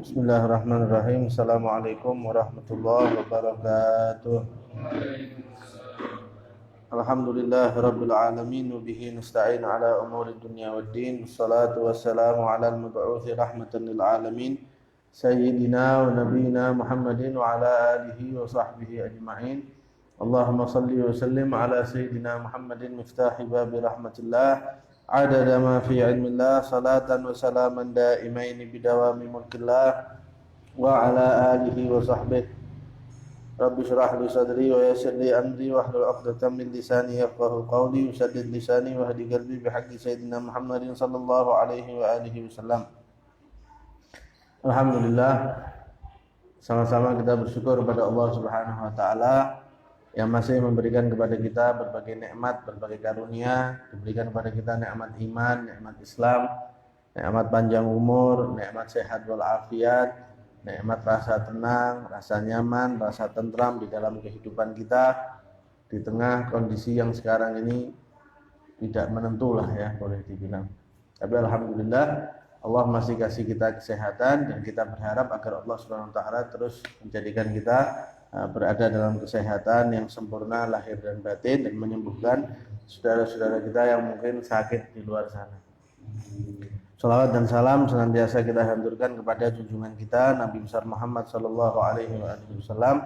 Bismillahirrahmanirrahim. Assalamualaikum warahmatullahi wabarakatuh. Alhamdulillahirabbil alamin wa bihi nasta'in ala umuri dunya waddin. Wassalatu wassalamu ala al-mab'uts rahmatan lil alamin sayyidina wa nabiyyina Muhammadin wa ala alihi wa sahbihi ajma'in. Allahumma salli wa sallim ala sayyidina Muhammadin miftahi babi rahmatillah adada ma fi ilmillah salatan wa salaman daimaini bidawami mulkillah wa ala alihi wa sahbihi. Rabbi shrah li sadri wa yassir li amri wahlul 'uqdatam min lisani yafqahu qawli saddid lisani wa hadi qalbi bihaqqi sayyidina Muhammadin sallallahu alaihi wa alihi wasallam. Alhamdulillah, sama-sama kita bersyukur kepada Allah Subhanahu wa taala yang masih memberikan kepada kita berbagai nikmat, berbagai karunia, diberikan kepada kita nikmat iman, nikmat Islam, nikmat panjang umur, nikmat sehat walafiat, nikmat rasa tenang, rasa nyaman, rasa tentram di dalam kehidupan kita di tengah kondisi yang sekarang ini tidak menentu lah ya, boleh dibilang. Tapi alhamdulillah Allah masih kasih kita kesehatan dan kita berharap agar Allah Subhanahu wa taala terus menjadikan kita berada dalam kesehatan yang sempurna lahir dan batin dan menyembuhkan saudara-saudara kita yang mungkin sakit di luar sana. Salawat dan salam senantiasa kita haturkan kepada junjungan kita Nabi besar Muhammad sallallahu alaihi wasallam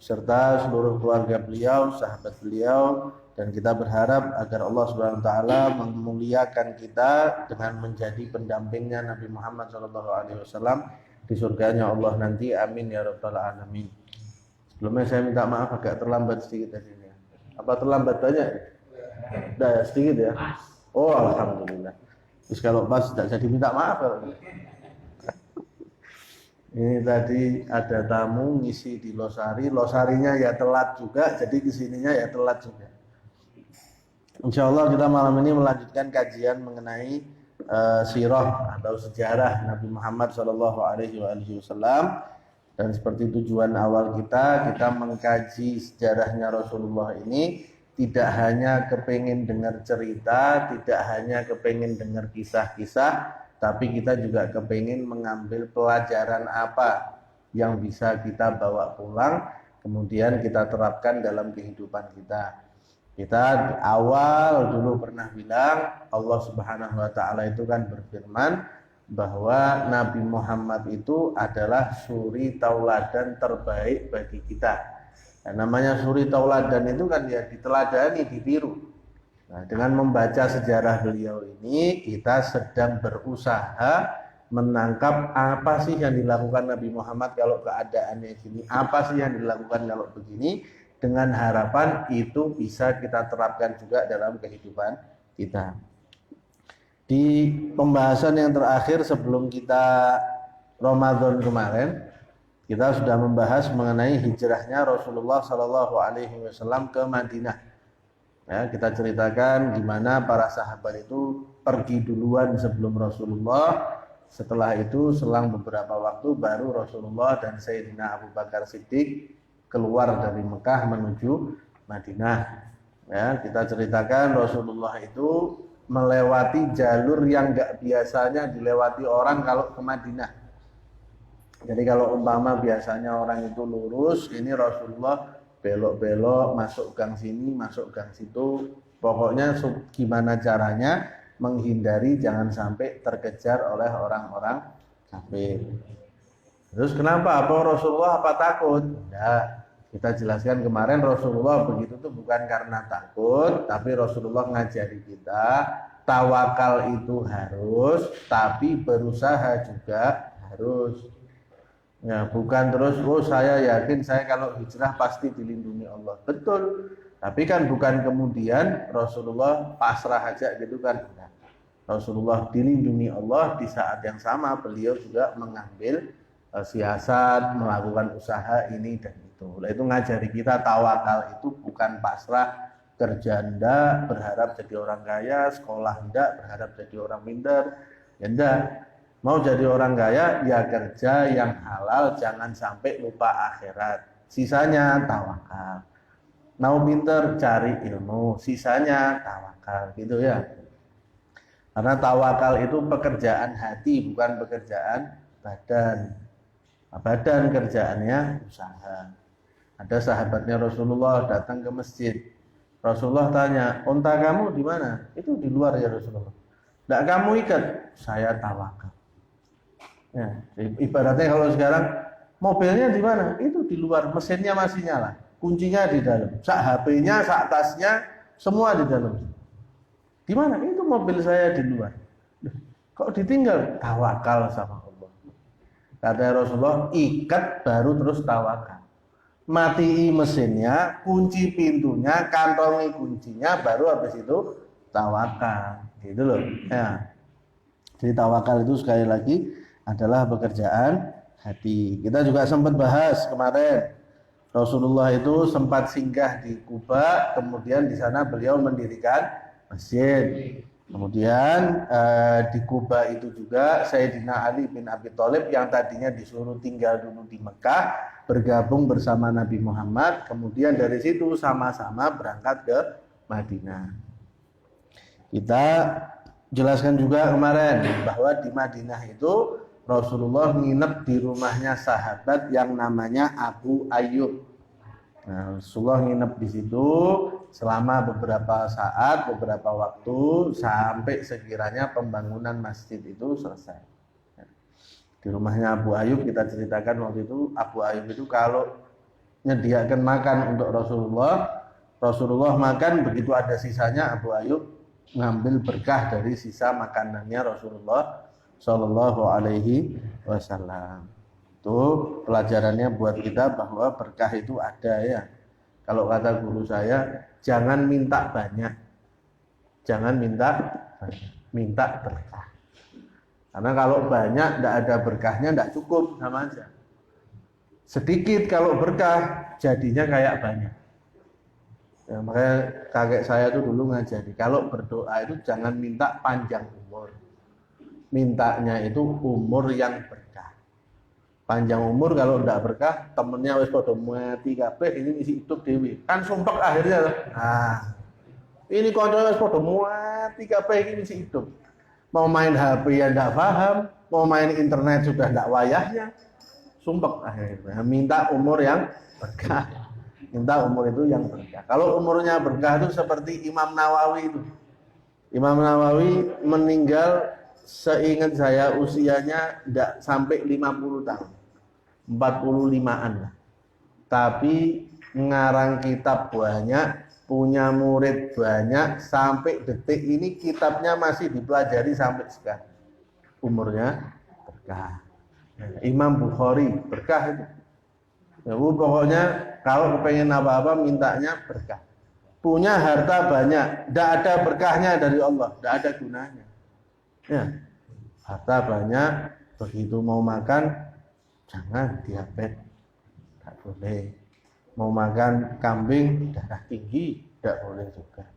serta seluruh keluarga beliau, sahabat beliau, dan kita berharap agar Allah Subhanahu wa taala memuliakan kita dengan menjadi pendampingnya Nabi Muhammad sallallahu alaihi wasallam di surganya Allah nanti. Amin ya rabbal alamin. Sebelumnya saya minta maaf agak terlambat sedikit tadi ya. Apa terlambat banyak? Udah ya, sedikit ya. Oh alhamdulillah. Terus kalau pas tidak jadi minta maaf kalau. Ini tadi ada tamu ngisi di Losari, Losarinya ya telat juga, jadi kesininya ya telat juga. Insya Allah kita malam ini melanjutkan kajian mengenai sirah atau sejarah Nabi Muhammad SAW. Dan seperti tujuan awal kita mengkaji sejarahnya Rasulullah ini tidak hanya kepingin dengar cerita, tidak hanya kepingin dengar kisah-kisah, tapi kita juga kepingin mengambil pelajaran apa yang bisa kita bawa pulang, kemudian kita terapkan dalam kehidupan kita. Kita awal dulu pernah bilang Allah Subhanahu wa taala itu kan berfirman bahwa Nabi Muhammad itu adalah suri tauladan terbaik bagi kita. Nah, namanya suri tauladan itu kan ya diteladani, ditiru. Nah, dengan membaca sejarah beliau ini kita sedang berusaha menangkap apa sih yang dilakukan Nabi Muhammad kalau keadaannya gini, apa sih yang dilakukan kalau begini, dengan harapan itu bisa kita terapkan juga dalam kehidupan kita. Di pembahasan yang terakhir sebelum kita Ramadan kemarin, kita sudah membahas mengenai hijrahnya Rasulullah Shallallahu Alaihi Wasallam ke Madinah. Ya, kita ceritakan gimana para sahabat itu pergi duluan sebelum Rasulullah. Setelah itu selang beberapa waktu baru Rasulullah dan Sayyidina Abu Bakar Siddiq keluar dari Mekah menuju Madinah. Ya, kita ceritakan Rasulullah itu melewati jalur yang enggak biasanya dilewati orang kalau ke Madinah. Jadi kalau umpama biasanya orang itu lurus, ini Rasulullah belok-belok, masuk gang sini, masuk gang situ. Pokoknya gimana caranya menghindari jangan sampai terkejar oleh orang-orang kafir. Terus kenapa? Apa Rasulullah apa takut? Enggak. Kita jelaskan kemarin Rasulullah begitu tuh bukan karena takut, tapi Rasulullah ngajari kita tawakal itu harus, tapi berusaha juga harus. Ya, bukan terus saya yakin saya kalau hijrah pasti dilindungi Allah. Betul. Tapi kan bukan kemudian Rasulullah pasrah aja gitu kan. Nah, Rasulullah dilindungi Allah di saat yang sama beliau juga mengambil siasat, melakukan usaha ini dan itu. Itu ngajari kita tawakal itu bukan pasrah, kerja ndak berharap jadi orang kaya, sekolah ndak berharap jadi orang pintar. Ya ndak. Mau jadi orang kaya ya kerja yang halal, jangan sampai lupa akhirat. Sisanya tawakal. Mau pintar cari ilmu, sisanya tawakal gitu ya. Karena tawakal itu pekerjaan hati bukan pekerjaan badan. badan kerjaannya usaha. Ada sahabatnya Rasulullah datang ke masjid. Rasulullah tanya, unta kamu di mana? Itu di luar ya Rasulullah. Tidak kamu ikat? Saya tawakal. Ya, ibaratnya kalau sekarang mobilnya di mana? Itu di luar, mesinnya masih nyala, kuncinya di dalam, sak HP-nya, sak tasnya, semua di dalam. Di mana? Itu mobil saya di luar. Kok ditinggal? Tawakal sama Allah. Kata Rasulullah, ikat baru terus tawakal. Matii mesinnya, kunci pintunya, kantongi kuncinya, baru habis itu tawakal. Gitu loh. Ya. Jadi tawakal itu sekali lagi adalah pekerjaan hati. Kita juga sempat bahas kemarin. Rasulullah itu sempat singgah di Kuba, kemudian di sana beliau mendirikan masjid. Kemudian di Kuba itu juga Sayyidina Ali bin Abi Thalib yang tadinya disuruh tinggal dulu di Mekah, bergabung bersama Nabi Muhammad, kemudian dari situ sama-sama berangkat ke Madinah. Kita jelaskan juga kemarin bahwa di Madinah itu Rasulullah nginep di rumahnya sahabat yang namanya Abu Ayyub. Nah, Rasulullah nginep di situ selama beberapa saat, beberapa waktu sampai sekiranya pembangunan masjid itu selesai. Di rumahnya Abu Ayyub kita ceritakan waktu itu Abu Ayyub itu kalau nyediakan makan untuk Rasulullah makan, begitu ada sisanya Abu Ayyub ngambil berkah dari sisa makanannya Rasulullah Shallallahu Alaihi Wasallam. Itu pelajarannya buat kita bahwa berkah itu ada ya. Kalau kata guru saya, jangan minta banyak, jangan minta banyak, minta berkah. Karena kalau banyak tidak ada berkahnya, tidak cukup, sama aja. Sedikit kalau berkah jadinya kayak banyak. Ya, makanya kakek saya tuh dulu ngajari, kalau berdoa itu jangan minta panjang umur, mintanya itu umur yang berkah. Panjang umur kalau tidak berkah, temennya wis padha mati kabeh, ini isi hidup dewi. Kan sumpek akhirnya. Nah, ini koncone wis padha mati kabeh, ini isi hidup. Mau main HP ya tidak paham, mau main internet sudah tidak wayahnya. Sumpek akhirnya. Minta umur yang berkah. Minta umur itu yang berkah. Kalau umurnya berkah itu seperti Imam Nawawi itu. Imam Nawawi meninggal seingat saya usianya tidak sampai 50 tahun, 45-an lah. Tapi ngarang kitab banyak, punya murid banyak, sampai detik ini kitabnya masih dipelajari sampai sekarang. Umurnya berkah. Imam Bukhari berkah itu. Ya, pokoknya kalau kepengen apa-apa mintanya berkah. Punya harta banyak, tidak ada berkahnya dari Allah, tidak ada gunanya. Ya, harta banyak, begitu mau makan jangan diabetes, tidak boleh. Mau makan kambing darah tinggi, tidak boleh juga.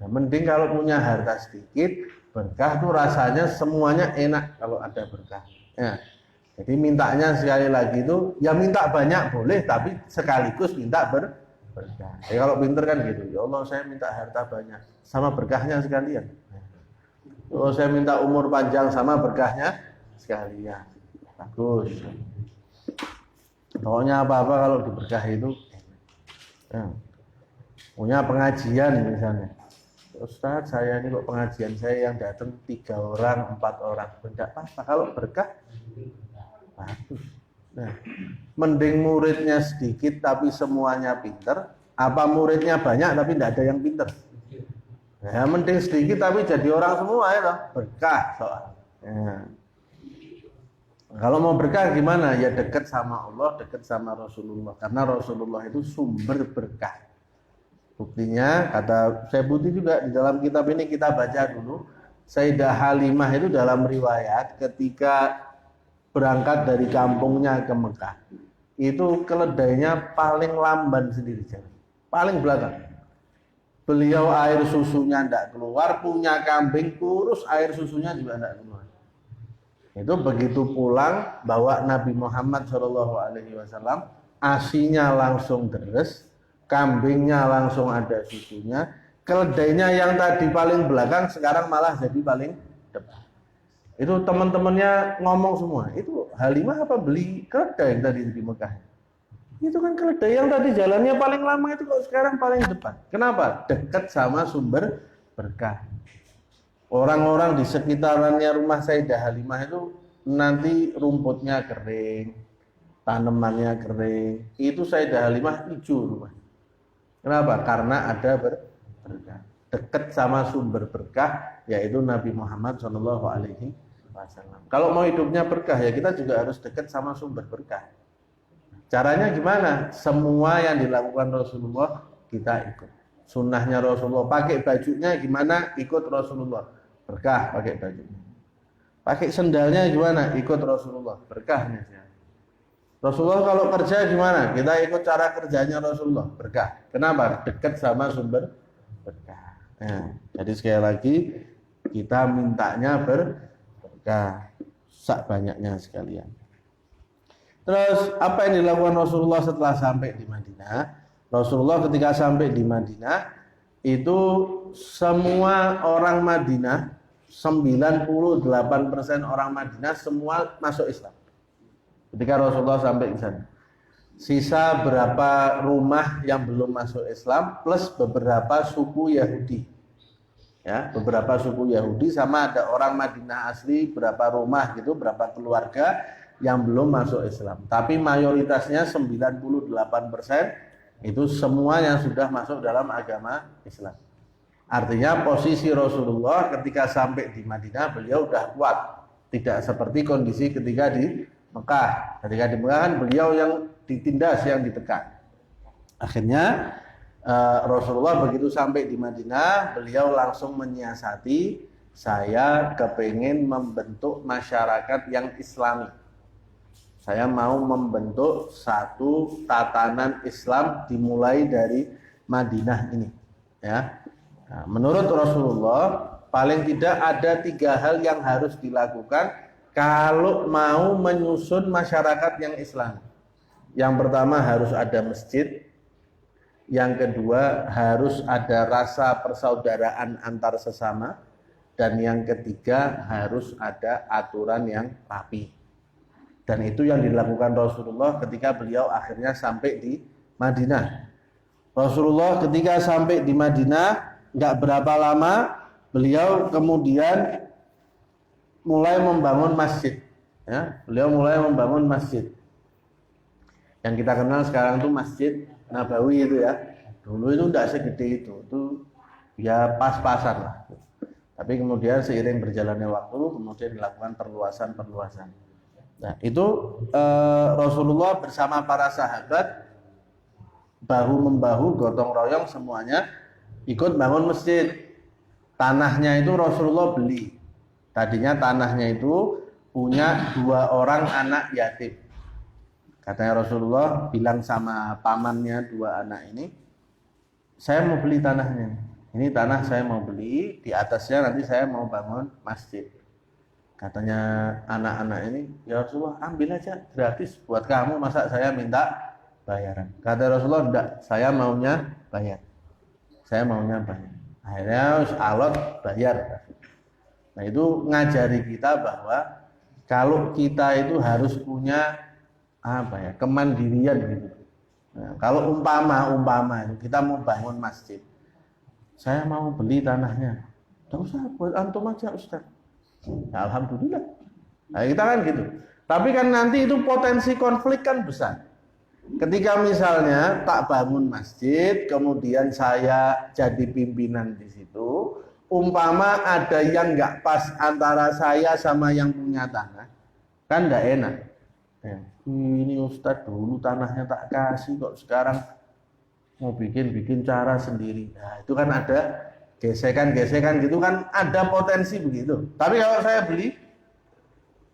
Nah, mending kalau punya harta sedikit, berkah tuh rasanya semuanya enak kalau ada berkah. Ya, jadi mintanya sekali lagi itu, ya minta banyak boleh, tapi sekaligus minta berkah. Ya kalau pinter kan gitu, ya Allah saya minta harta banyak, sama berkahnya sekalian. Kalau saya minta umur panjang sama berkahnya sekalian, bagus. Pokoknya apa-apa kalau diberkah itu, ya. Punya pengajian misalnya, Ustaz saya ini kok pengajian saya yang datang 3 orang, 4 orang, tidak apa-apa kalau berkah, bagus. Nah, mending muridnya sedikit tapi semuanya pinter, apa muridnya banyak tapi tidak ada yang pinter. Ya, mending sedikit tapi jadi orang semua ya, berkah soal. Ya. Kalau mau berkah gimana? Ya dekat sama Allah, dekat sama Rasulullah. Karena Rasulullah itu sumber berkah. Buktinya kata Syekh Buti juga di dalam kitab ini kita baca dulu. Sayyidah Halimah itu dalam riwayat ketika berangkat dari kampungnya ke Mekah, itu keledainya paling lamban sendiri jalan, paling belakang. Beliau air susunya tidak keluar, punya kambing kurus, air susunya juga tidak keluar. Itu begitu pulang bawa Nabi Muhammad SAW, asinya langsung deres, kambingnya langsung ada susunya, keledainya yang tadi paling belakang sekarang malah jadi paling depan. Itu teman-temannya ngomong semua, itu Halimah apa beli keledai yang tadi di Mekah? Itu kan keledai yang tadi jalannya paling lama itu kok sekarang paling depan. Kenapa? Dekat sama sumber berkah. Orang-orang di sekitarannya rumah Sayyidah Halimah itu nanti rumputnya kering, tanamannya kering. Itu Sayyidah Halimah hijau rumah. Kenapa? Karena ada berkah. Dekat sama sumber berkah, yaitu Nabi Muhammad SAW. Kalau mau hidupnya berkah, ya kita juga harus dekat sama sumber berkah. Caranya gimana? Semua yang dilakukan Rasulullah kita ikut. Sunnahnya Rasulullah, pakai bajunya gimana? Ikut Rasulullah, berkah pakai bajunya. Pakai sendalnya gimana? Ikut Rasulullah, berkahnya. Rasulullah kalau kerja gimana? Kita ikut cara kerjanya Rasulullah, berkah. Kenapa? Dekat sama sumber berkah. Nah, jadi sekali lagi kita mintanya berkah, sak banyaknya sekalian. Terus apa yang dilakukan Rasulullah setelah sampai di Madinah? Rasulullah ketika sampai di Madinah itu semua orang Madinah, 98% orang Madinah semua masuk Islam. Ketika Rasulullah sampai di sana. Sisa berapa rumah yang belum masuk Islam plus beberapa suku Yahudi. Ya, beberapa suku Yahudi sama ada orang Madinah asli berapa rumah gitu, berapa keluarga yang belum masuk Islam. Tapi mayoritasnya 98% itu semua yang sudah masuk dalam agama Islam. Artinya posisi Rasulullah ketika sampai di Madinah beliau sudah kuat. Tidak seperti kondisi ketika di Mekah. Ketika di Mekah kan beliau yang ditindas, yang ditekan. Akhirnya Rasulullah begitu sampai di Madinah, beliau langsung menyiasati, saya kepengen membentuk masyarakat yang Islami. Saya mau membentuk satu tatanan Islam dimulai dari Madinah ini. Ya, nah, menurut Rasulullah paling tidak ada 3 hal yang harus dilakukan kalau mau menyusun masyarakat yang Islam. Yang pertama harus ada masjid. Yang kedua harus ada rasa persaudaraan antar sesama. Dan yang ketiga harus ada aturan yang rapi. Dan itu yang dilakukan Rasulullah ketika beliau akhirnya sampai di Madinah. Rasulullah ketika sampai di Madinah, nggak berapa lama beliau kemudian mulai membangun masjid. Ya, beliau mulai membangun masjid. Yang kita kenal sekarang itu Masjid Nabawi itu ya. Dulu itu tidak segede itu ya pas-pasan lah. Tapi kemudian seiring berjalannya waktu, kemudian dilakukan perluasan. Nah, itu Rasulullah bersama para sahabat bahu membahu, gotong royong semuanya ikut bangun masjid. Tanahnya itu Rasulullah beli. Tadinya tanahnya itu punya 2 orang anak yatim. Katanya Rasulullah bilang sama pamannya 2 anak ini, saya mau beli tanahnya. Ini tanah saya mau beli, di atasnya nanti saya mau bangun masjid. Katanya anak-anak ini, ya Rasulullah ambil aja gratis buat kamu, masa saya minta bayaran. Kata Rasulullah, enggak, saya maunya bayar. Saya maunya bayar. Akhirnya alot bayar. Nah itu ngajari kita bahwa kalau kita itu harus punya kemandirian gitu. Nah, kalau umpama itu kita mau bangun masjid, saya mau beli tanahnya, tidak usah buat antum aja Ustaz. Nah, alhamdulillah. Nah, kita kan gitu. Tapi kan nanti itu potensi konflik kan besar. Ketika misalnya tak bangun masjid, kemudian saya jadi pimpinan di situ, umpama ada yang nggak pas antara saya sama yang punya tanah, kan nggak enak. Ya, ini Ustadz dulu tanahnya tak kasih kok sekarang mau bikin cara sendiri. Nah, itu kan ada gesekan gitu kan, ada potensi begitu. Tapi kalau saya beli,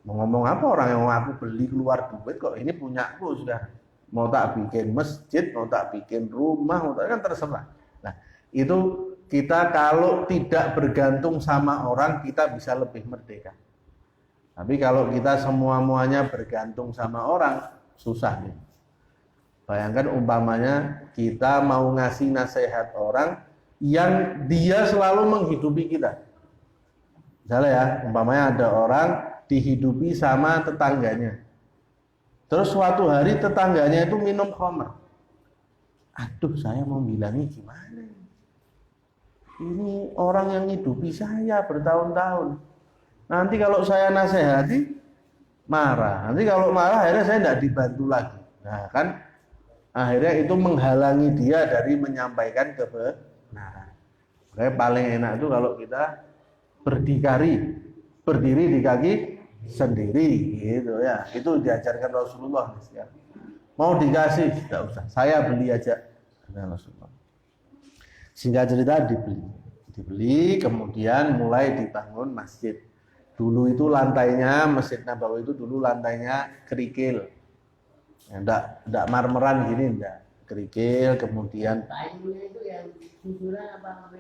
mau ngomong apa orang yang aku beli keluar duit kok, ini punyaku sudah. Mau tak bikin masjid, mau tak bikin rumah, mau tak, kan terserah. Nah, itu kita kalau tidak bergantung sama orang, kita bisa lebih merdeka. Tapi kalau kita muanya bergantung sama orang, susah nih. Bayangkan umpamanya kita mau ngasih nasihat orang yang dia selalu menghidupi kita. Misalnya ya, umpamanya ada orang dihidupi sama tetangganya. Terus suatu hari tetangganya itu minum khamr. Aduh, saya mau bilangnya gimana? Ini orang yang hidupi saya bertahun-tahun. Nanti kalau saya nasihati, marah. Nanti kalau marah akhirnya saya tidak dibantu lagi. Nah kan, akhirnya itu menghalangi dia dari menyampaikan kebenaran. Makanya paling enak itu kalau kita berdiri di kaki sendiri gitu ya. Itu diajarkan Rasulullah. Mau dikasih tidak usah, saya beli aja, kata Rasulullah. Singkat cerita dibeli kemudian mulai dibangun masjid. Dulu itu lantainya Masjid Nabawi itu dulu lantainya kerikil, ya, enggak marmeran gini, enggak kerikil. Kemudian itu yang gusuran apa?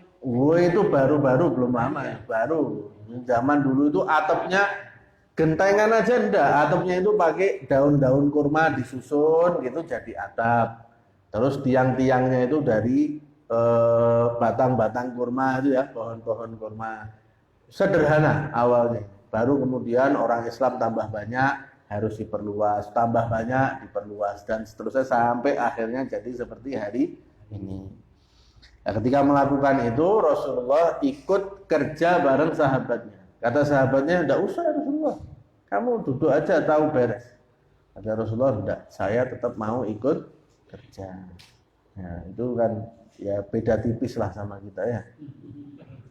itu baru belum lama ya, baru zaman dulu itu atapnya gentengan aja enggak, atapnya itu pakai daun-daun kurma disusun gitu jadi atap. Terus tiang-tiangnya itu dari batang-batang kurma itu ya, pohon-pohon kurma. Sederhana awalnya. Baru kemudian orang Islam tambah banyak, harus diperluas, tambah banyak, diperluas, dan seterusnya sampai akhirnya jadi seperti hari ini. Nah, ketika melakukan itu Rasulullah ikut kerja bareng sahabatnya. Kata sahabatnya, "Enggak usah Rasulullah, kamu duduk aja tahu beres." Kata Rasulullah, "Enggak, saya tetap mau ikut kerja." Nah, itu kan ya beda tipis lah sama kita ya.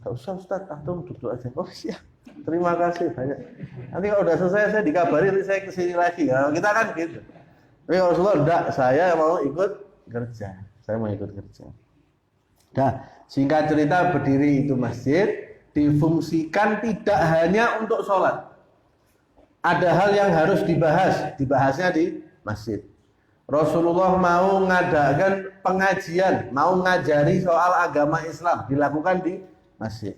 Gak usah Ustaz, antum duduk aja. Oh siap, terima kasih banyak. Nanti kalau udah selesai saya dikabari, nanti saya kesini lagi. Nah, kita kan gitu. Tapi kalau Rasulullah enggak, saya mau ikut kerja. Saya mau ikut kerja. Nah, singkat cerita berdiri itu masjid difungsikan tidak hanya untuk sholat. Ada hal yang harus dibahasnya di masjid. Rasulullah mau ngadakan pengajian, mau ngajari soal agama Islam, dilakukan di masjid.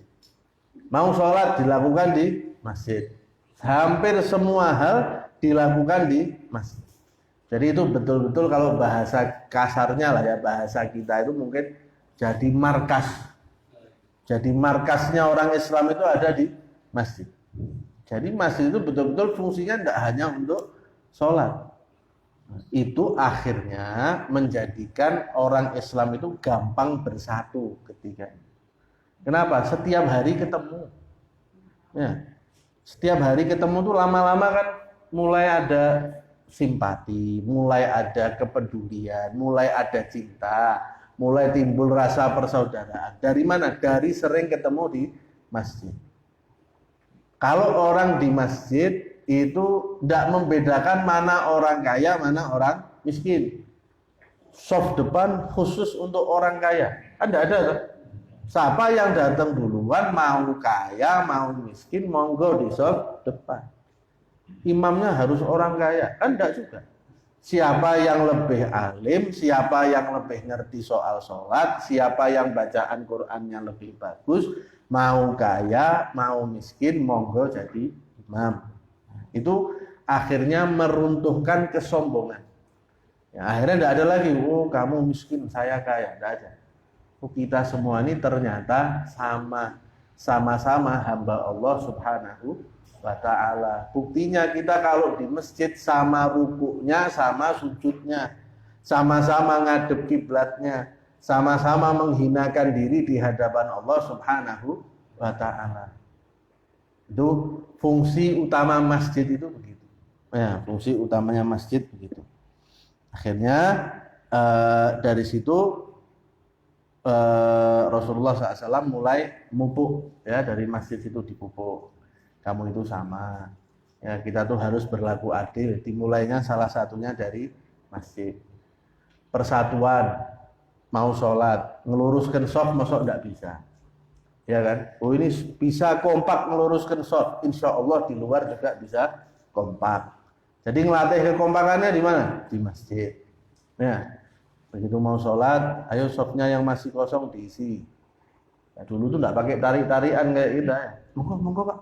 Mau sholat dilakukan di masjid. Hampir semua hal dilakukan di masjid. Jadi itu betul-betul kalau bahasa kasarnya lah ya, bahasa kita itu mungkin jadi markas. Jadi markasnya orang Islam itu ada di masjid. Jadi masjid itu betul-betul fungsinya tidak hanya untuk sholat. Itu akhirnya menjadikan orang Islam itu gampang bersatu ketika itu. Kenapa? Setiap hari ketemu. Ya. Setiap hari ketemu tuh lama-lama kan mulai ada simpati, mulai ada kepedulian, mulai ada cinta, mulai timbul rasa persaudaraan. Dari mana? Dari sering ketemu di masjid. Kalau orang di masjid itu tidak membedakan mana orang kaya, mana orang miskin. Soft depan khusus untuk orang kaya. Ada. Siapa yang datang duluan, mau kaya, mau miskin, monggo di soft depan. Imamnya harus orang kaya, kan enggak juga. Siapa yang lebih alim, siapa yang lebih ngerti soal sholat, siapa yang bacaan Qur'annya lebih bagus, mau kaya, mau miskin, monggo jadi imam. Itu akhirnya meruntuhkan kesombongan. Ya, akhirnya tidak ada lagi, oh kamu miskin, saya kaya, tidak ada. Oh, kita semua ini ternyata sama-sama hamba Allah Subhanahu wa ta'ala. Buktinya kita kalau di masjid sama rukuknya, sama sujudnya, sama-sama ngadep kiblatnya, sama-sama menghinakan diri di hadapan Allah Subhanahu wa ta'ala. Itu fungsi utama masjid itu begitu. Ya, fungsi utamanya masjid begitu. Akhirnya dari situ Rasulullah SAW mulai mupuk ya, dari masjid itu dipupuk. Kamu itu sama. Ya, kita tuh harus berlaku adil. Dimulainya salah satunya dari masjid. Persatuan, mau sholat, ngeluruskan shaf masuk enggak bisa. Ya kan? Oh ini bisa kompak meluruskan shaf. Insya Allah di luar juga bisa kompak. Jadi ngelatih kekompakannya di mana? Di masjid. Ya. Begitu mau sholat, ayo shafnya yang masih kosong diisi. Ya, dulu tuh enggak pakai tarik-tarian kayak kita ya. Monggo Pak.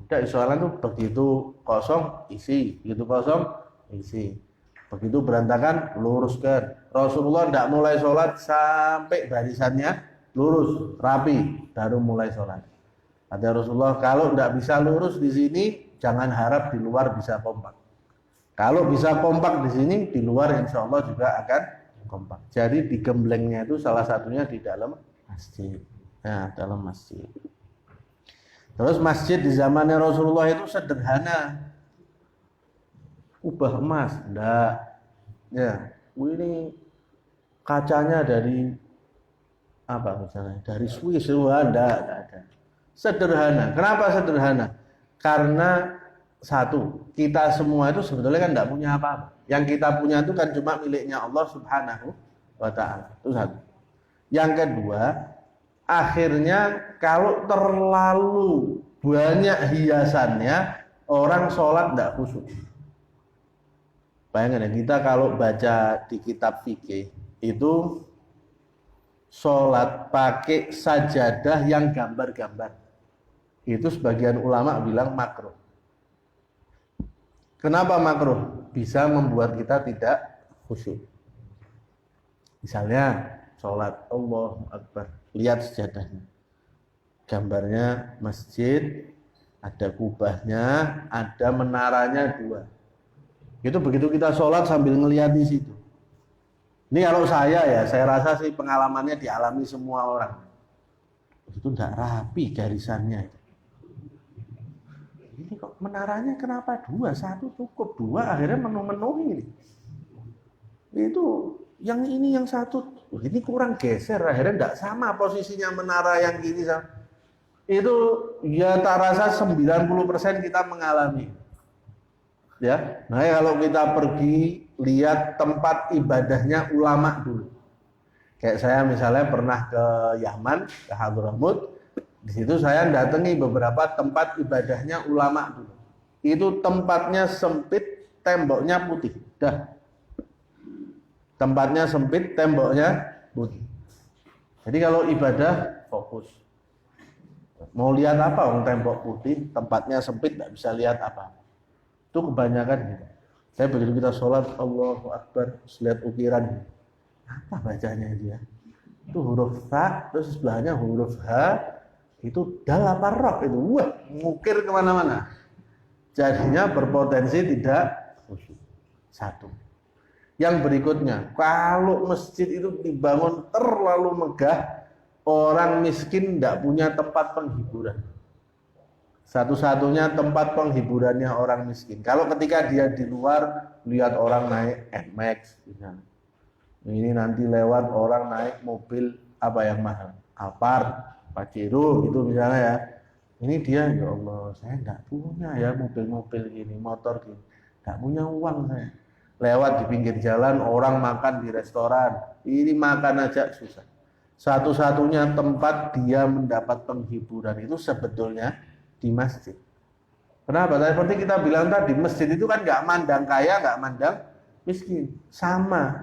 Enggak, soalnya tuh begitu kosong isi, begitu kosong isi. Begitu berantakan luruskan. Rasulullah enggak mulai sholat sampai barisannya lurus, rapi, baru mulai sholat. Kata Rasulullah, kalau tidak bisa lurus di sini, jangan harap di luar bisa kompak. Kalau bisa kompak di sini, di luar insya Allah juga akan kompak. Jadi digemblengnya itu salah satunya di dalam masjid. Nah, dalam masjid. Terus masjid di zamannya Rasulullah itu sederhana. Ubah emas, enggak. Ya, ini kacanya dari apa misalnya? Dari Swiss, enggak ada. Sederhana. Kenapa sederhana? Karena satu, kita semua itu sebetulnya kan tidak punya apa-apa. Yang kita punya itu kan cuma miliknya Allah Subhanahu wa Ta'ala. Itu satu. Yang kedua, akhirnya kalau terlalu banyak hiasannya, orang sholat tidak khusyuk. Bayangkan ya, kita kalau baca di kitab fikih itu sholat pakai sajadah yang gambar-gambar. Itu sebagian ulama bilang makruh. Kenapa makruh? Bisa membuat kita tidak khusyuk. Misalnya sholat Allahu Akbar, lihat sejadahnya, gambarnya masjid, ada kubahnya, ada menaranya 2. Itu begitu kita sholat sambil ngelihat di situ. Ini kalau saya rasa sih pengalamannya dialami semua orang. Itu tidak rapi garisannya. Ini kok menaranya kenapa 2? 1 cukup, 2 akhirnya memenuhi. Itu yang ini yang 1, ini kurang geser, akhirnya tidak sama posisinya menara yang ini sama. Itu ya tak rasa 90% kita mengalami. Ya, nah kalau kita pergi lihat tempat ibadahnya ulama dulu. Kayak saya misalnya pernah ke Yaman, ke Hadramut. Di situ saya datangi beberapa tempat ibadahnya ulama dulu. Itu tempatnya sempit, temboknya putih. Dah. Tempatnya sempit, temboknya putih. Jadi kalau ibadah fokus. Mau lihat apa? Tembok putih, tempatnya sempit, tidak bisa lihat apa. Itu kebanyakan gitu. Saya begitu kita sholat, Allahu Akbar, lihat ukiran. Apa bacanya dia? Itu huruf ta, terus sebelahnya huruf h. Itu dal apa roh itu, wah ngukir kemana-mana. Jadinya berpotensi tidak khusyuk. 1. Yang berikutnya, kalau masjid itu dibangun terlalu megah, orang miskin tidak punya tempat penghiburan. Satu-satunya tempat penghiburannya orang miskin. Kalau ketika dia di luar lihat orang naik NMAX, ini nanti lewat orang naik mobil apa yang mahal, Alphard, Pajero gitu misalnya ya. Ini dia, ya Allah, saya enggak punya ya mobil-mobil gini, motor gini. Enggak punya uang saya. Lewat di pinggir jalan, orang makan di restoran. Ini makan aja susah. Satu-satunya tempat dia mendapat penghiburan itu sebetulnya di masjid. Kenapa? Seperti kita bilang tadi, masjid itu kan enggak mandang kaya, enggak mandang miskin. Sama.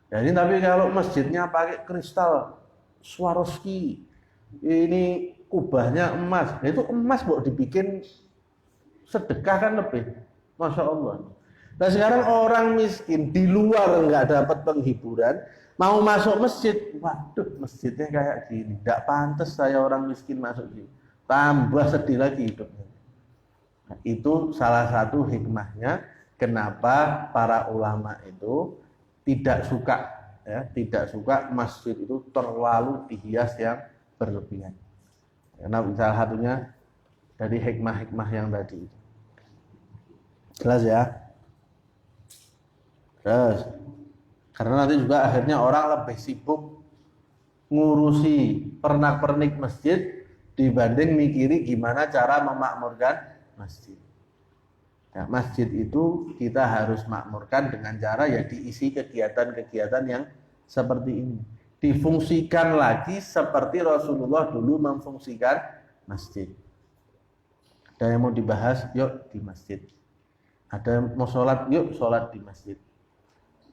Jadi tapi kalau masjidnya pakai kristal Swarovski, ini kubahnya emas, itu emas buat dibikin sedekah kan lebih, masya Allah. Nah sekarang orang miskin di luar nggak dapat penghiburan, mau masuk masjid, waduh masjidnya kayak gini, nggak pantas saya orang miskin masuk sini, tambah sedih lagi hidupnya. Nah, itu salah satu hikmahnya kenapa para ulama itu tidak suka masjid itu terlalu dihias yang berlebihan. Karena salah satunya dari hikmah-hikmah yang tadi. Jelas ya? Terus, karena nanti juga akhirnya orang lebih sibuk ngurusi pernak-pernik masjid dibanding mikiri gimana cara memakmurkan masjid. Nah, masjid itu kita harus makmurkan dengan cara ya diisi kegiatan-kegiatan yang seperti ini. Difungsikan lagi seperti Rasulullah dulu memfungsikan masjid. Ada yang mau dibahas, yuk di masjid. Ada yang mau sholat, yuk sholat di masjid.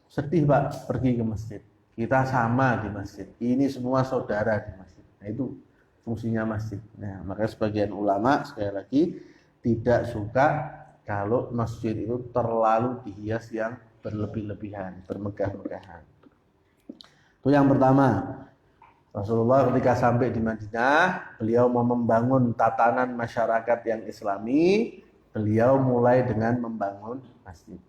Sedih Pak, pergi ke masjid. Kita sama di masjid. Ini semua saudara di masjid. Nah itu fungsinya masjid. Nah, makanya sebagian ulama sekali lagi tidak suka kalau masjid itu terlalu dihias yang berlebih-lebihan, bermegah-megahan. Itu yang pertama. Rasulullah ketika sampai di Madinah, beliau mau membangun tatanan masyarakat yang islami, beliau mulai dengan membangun masjid.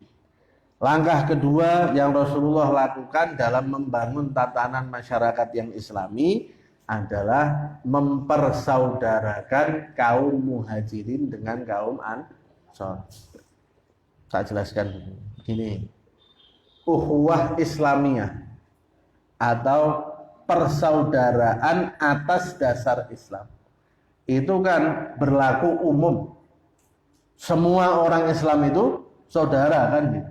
Langkah kedua yang Rasulullah lakukan dalam membangun tatanan masyarakat yang islami adalah mempersaudarakan kaum muhajirin dengan kaum ansor. Saya jelaskan begini. Ukhuwah Islamiyah atau persaudaraan atas dasar Islam itu kan berlaku umum. Semua orang Islam itu saudara kan gitu.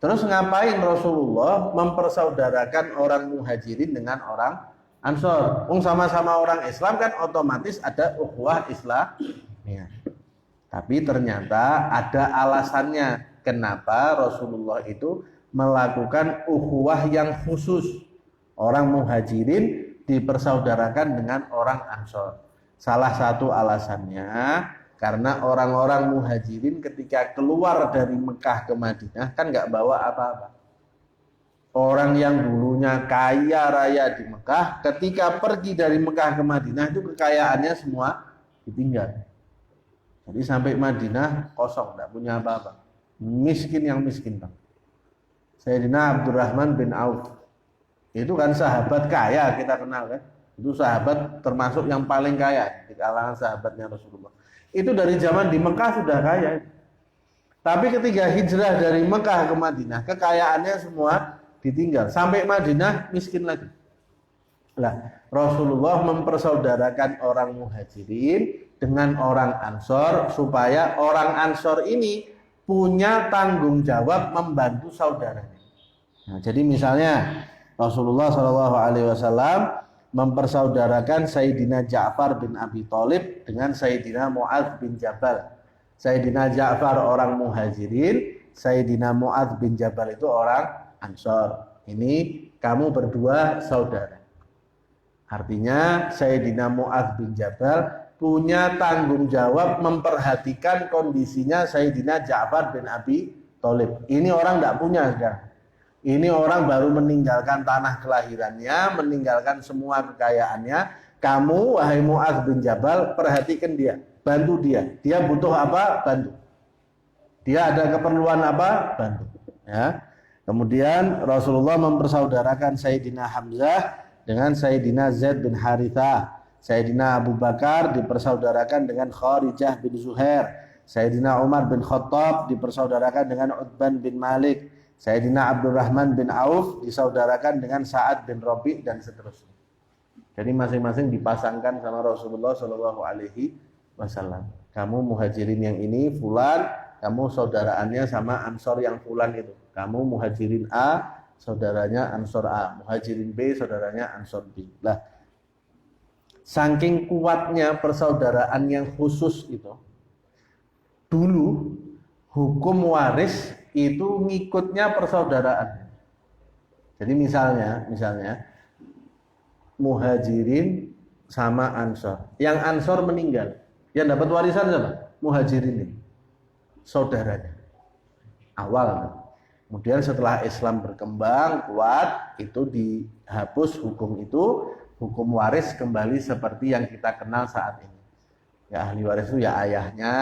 Terus ngapain Rasulullah mempersaudarakan orang muhajirin dengan orang ansor? Sama-sama orang Islam kan otomatis ada ukhuwah Islam. Ya. Tapi ternyata ada alasannya kenapa Rasulullah itu melakukan ukhuwah yang khusus. Orang muhajirin dipersaudarakan dengan orang ansor. Salah satu alasannya karena orang-orang muhajirin ketika keluar dari Mekah ke Madinah kan nggak bawa apa-apa. Orang yang dulunya kaya raya di Mekah ketika pergi dari Mekah ke Madinah itu kekayaannya semua ditinggal. Jadi sampai Madinah kosong, nggak punya apa-apa. Miskin yang miskin, Bang. Sayyidina Abdurrahman bin Auf itu kan sahabat kaya, kita kenal kan. Itu sahabat termasuk yang paling kaya di kalangan sahabatnya Rasulullah. Itu dari zaman di Mekah sudah kaya. Tapi ketika hijrah dari Mekah ke Madinah, kekayaannya semua ditinggal. Sampai Madinah miskin lagi. Lah, Rasulullah mempersaudarakan orang muhajirin dengan orang ansor supaya orang ansor ini punya tanggung jawab membantu saudaranya. Nah, jadi misalnya Rasulullah SAW mempersaudarakan Sayyidina Ja'far bin Abi Thalib dengan Sayyidina Mu'adz bin Jabal. Sayyidina Ja'far orang muhajirin, Sayyidina Mu'adz bin Jabal itu orang ansor. Ini kamu berdua saudara. Artinya Sayyidina Mu'adz bin Jabal punya tanggung jawab memperhatikan kondisinya Sayyidina Ja'far bin Abi Thalib. Ini orang tidak punya sekarang. Ini orang baru meninggalkan tanah kelahirannya, meninggalkan semua kekayaannya. Kamu, wahai Mu'adz bin Jabal, perhatikan dia, bantu dia. Dia butuh apa? Bantu. Dia ada keperluan apa? Bantu. Ya. Kemudian Rasulullah mempersaudarakan Sayyidina Hamzah dengan Sayyidina Zaid bin Harithah. Sayyidina Abu Bakar dipersaudarakan dengan Kharijah bin Zuhair. Sayyidina Umar bin Khattab dipersaudarakan dengan Uthman bin Malik. Sayyidina Abdurrahman bin Auf disaudarakan dengan Sa'ad bin Rabi' dan seterusnya. Jadi masing-masing dipasangkan sama Rasulullah Shallallahu Alaihi Wasallam. Kamu muhajirin yang ini fulan, kamu saudaraannya sama ansor yang fulan itu. Kamu muhajirin A, saudaranya ansor A. Muhajirin B, saudaranya ansor B. Lah, saking kuatnya persaudaraan yang khusus itu, dulu hukum waris itu ngikutnya persaudaraan. Jadi misalnya muhajirin sama ansor. Yang ansor meninggal, yang dapat warisan siapa? Muhajirin ini, saudaranya. Awal. Kemudian setelah Islam berkembang kuat, itu dihapus hukum itu, hukum waris kembali seperti yang kita kenal saat ini. Ya ahli waris itu ya ayahnya,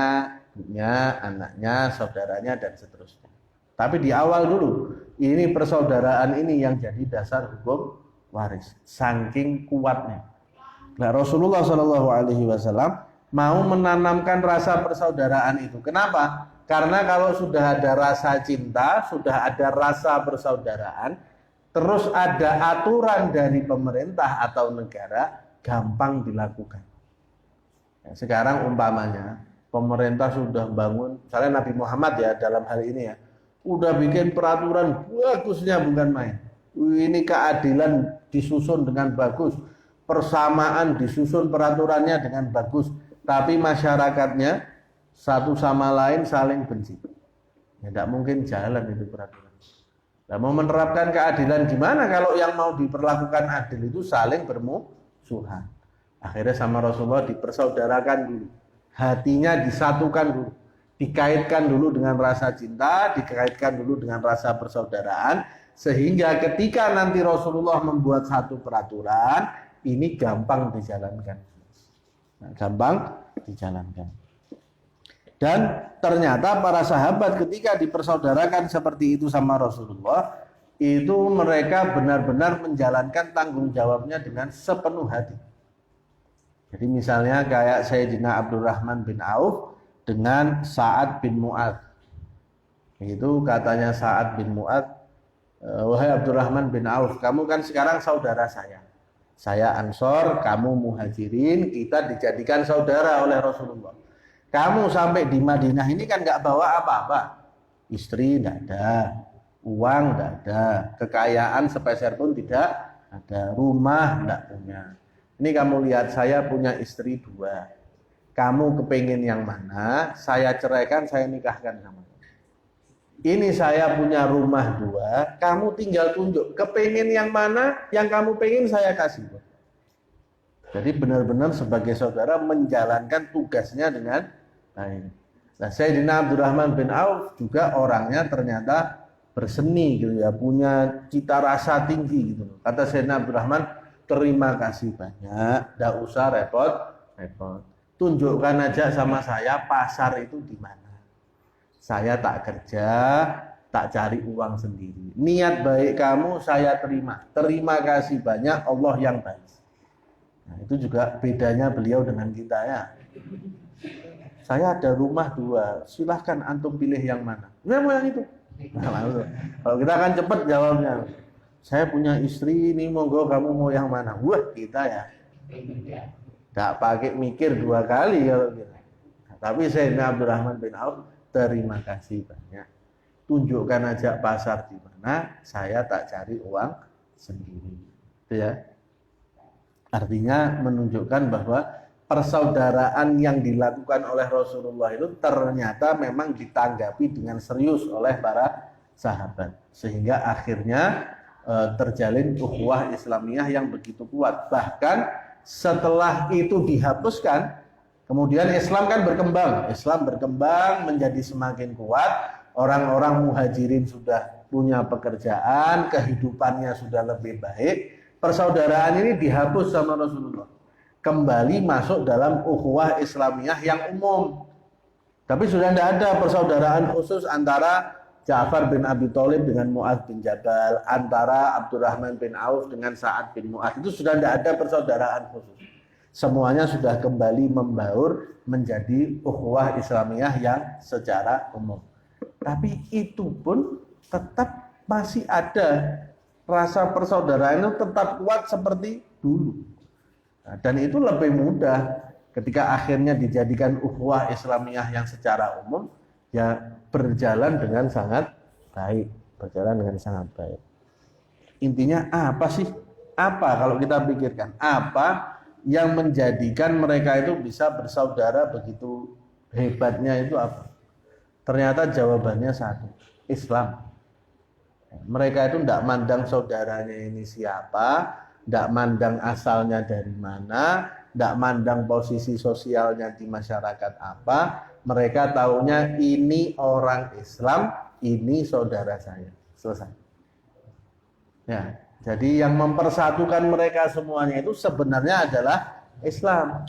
ibunya, anaknya, saudaranya dan seterusnya. Tapi di awal dulu, ini persaudaraan ini yang jadi dasar hukum waris. Saking kuatnya. Nah, Rasulullah SAW mau menanamkan rasa persaudaraan itu. Kenapa? Karena kalau sudah ada rasa cinta, sudah ada rasa persaudaraan, terus ada aturan dari pemerintah atau negara, gampang dilakukan. Sekarang umpamanya, pemerintah sudah bangun, misalnya Nabi Muhammad ya dalam hal ini ya, udah bikin peraturan bagusnya bukan main. Ini keadilan disusun dengan bagus, persamaan disusun peraturannya dengan bagus, tapi masyarakatnya satu sama lain saling benci. Ya tidak mungkin jalan itu peraturan. Nah, mau menerapkan keadilan gimana kalau yang mau diperlakukan adil itu saling bermusuhan. Akhirnya sama Rasulullah dipersaudarakan dulu, hatinya disatukan dulu. Dikaitkan dulu dengan rasa cinta, dikaitkan dulu dengan rasa persaudaraan, sehingga ketika nanti Rasulullah membuat satu peraturan, ini gampang dijalankan. Nah, gampang dijalankan. Dan ternyata para sahabat ketika dipersaudarakan seperti itu sama Rasulullah, itu mereka benar-benar menjalankan tanggung jawabnya dengan sepenuh hati. Jadi misalnya kayak Sayyidina Abdurrahman bin Auf dengan Sa'ad bin Mu'adz. Itu katanya Sa'ad bin Mu'adz, wahai Abdurrahman bin Auf, kamu kan sekarang saudara saya. Saya Ansor, kamu Muhajirin, kita dijadikan saudara oleh Rasulullah. Kamu sampai di Madinah ini kan nggak bawa apa-apa. Istri tidak ada, uang tidak ada, kekayaan sepeser pun tidak ada, rumah tidak punya. Ini kamu lihat, saya punya istri 2. Kamu kepingin yang mana? Saya ceraikan, saya nikahkan sama kamu. Ini saya punya rumah 2, kamu tinggal tunjuk kepingin yang mana, yang kamu pengen saya kasih. Jadi benar-benar sebagai saudara menjalankan tugasnya dengan baik. Nah, Sayyidina Abdurrahman bin Auf juga orangnya ternyata berseni gitu ya, punya cita rasa tinggi gitu. Kata Sayyidina Abdurrahman, terima kasih banyak, tidak usah repot-repot. Tunjukkan aja sama saya pasar itu di mana. Saya tak kerja, tak cari uang sendiri. Niat baik kamu saya terima. Terima kasih banyak, Allah yang baik. Nah, itu juga bedanya beliau dengan kita ya. Saya ada rumah 2, silahkan antum pilih yang mana. Saya mau yang itu. Nah, kalau kita kan cepat jawabnya. Saya punya istri ini, monggo kamu mau yang mana? Wah, kita ya tidak pakai mikir 2 kali kalau gitu. Nah, tapi Sayyidina Abdurrahman bin Auf, terima kasih banyak. Tunjukkan aja pasar di mana, saya tak cari uang sendiri. Itu ya. Artinya menunjukkan bahwa persaudaraan yang dilakukan oleh Rasulullah itu ternyata memang ditanggapi dengan serius oleh para sahabat. Sehingga akhirnya terjalin ukhuwah Islamiyah yang begitu kuat. Bahkan setelah itu dihapuskan, kemudian Islam kan berkembang. Islam berkembang menjadi semakin kuat. Orang-orang Muhajirin sudah punya pekerjaan, kehidupannya sudah lebih baik. Persaudaraan ini dihapus sama Rasulullah. Kembali masuk dalam ukhuwah Islamiyah yang umum. Tapi sudah tidak ada persaudaraan khusus antara Ja'far bin Abi Thalib dengan Mu'adz bin Jabal, antara Abdurrahman bin Auf dengan Sa'ad bin Mu'adz. Itu sudah tidak ada persaudaraan khusus. Semuanya sudah kembali membaur menjadi ukhuwah Islamiyah yang secara umum. Tapi itu pun tetap masih ada rasa persaudaraan itu tetap kuat seperti dulu. Nah, dan itu lebih mudah ketika akhirnya dijadikan ukhuwah Islamiyah yang secara umum ya berjalan dengan sangat baik, Intinya apa sih? Apa kalau kita pikirkan? Apa yang menjadikan mereka itu bisa bersaudara begitu hebatnya itu apa? Ternyata jawabannya satu, Islam. Mereka itu tidak mandang saudaranya ini siapa, tidak mandang asalnya dari mana, tidak mandang posisi sosialnya di masyarakat apa. Mereka taunya ini orang Islam, ini saudara saya. Selesai. Ya, jadi yang mempersatukan mereka semuanya itu sebenarnya adalah Islam.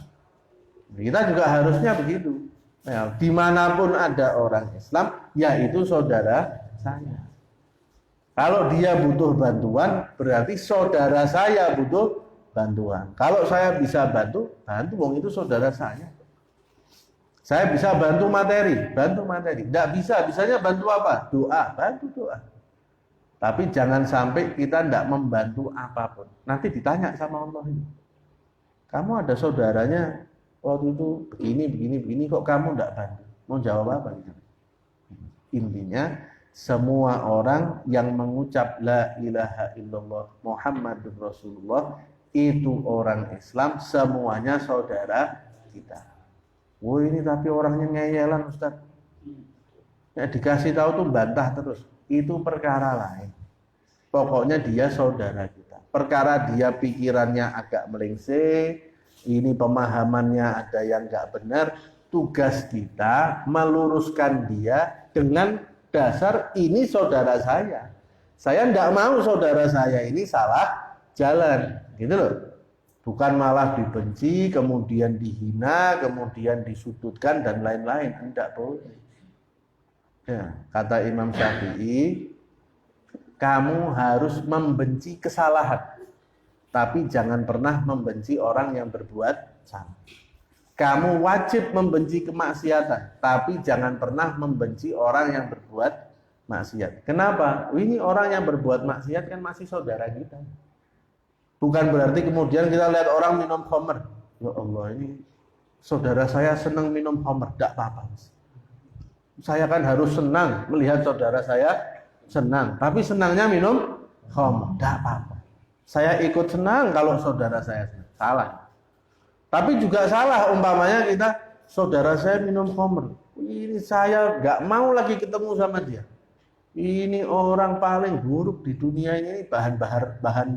Kita juga harusnya begitu. Ya, dimanapun ada orang Islam, yaitu saudara saya. Kalau dia butuh bantuan, berarti saudara saya butuh bantuan. Kalau saya bisa bantu, wong itu saudara saya. Saya bisa bantu materi. Tidak bisa, bisanya bantu apa? Doa, bantu doa. Tapi jangan sampai kita tidak membantu apapun. Nanti ditanya sama Allah ini. Kamu ada saudaranya waktu itu begini, kok kamu tidak bantu? Mau jawab apa? Intinya, semua orang yang mengucap la ilaha illallah Muhammadur Rasulullah itu orang Islam, semuanya saudara kita. Oh ini tapi orangnya ngeyelan Ustaz. Ya, dikasih tahu tuh bantah terus. Itu perkara lain. Pokoknya dia saudara kita. Perkara dia pikirannya agak melengsing, ini pemahamannya ada yang nggak benar, tugas kita meluruskan dia dengan dasar ini saudara saya tidak mau saudara saya ini salah jalan, gitu loh. Bukan malah dibenci, kemudian dihina, kemudian disudutkan dan lain-lain. Tidak boleh. Ya, kata Imam Syafi'i, kamu harus membenci kesalahan, tapi jangan pernah membenci orang yang berbuat salah. Kamu wajib membenci kemaksiatan, tapi jangan pernah membenci orang yang berbuat maksiat. Kenapa? Ini orang yang berbuat maksiat kan masih saudara kita. Bukan berarti kemudian kita lihat orang minum khamr. Ya Allah, ini saudara saya senang minum khamr. Tidak apa-apa. Saya kan harus senang melihat saudara saya senang. Tapi senangnya minum khamr. Tidak apa-apa. Saya ikut senang kalau saudara saya senang. Salah. Tapi juga salah umpamanya kita, saudara saya minum khamr. Ini saya nggak mau lagi ketemu sama dia. Ini orang paling buruk di dunia ini, bahan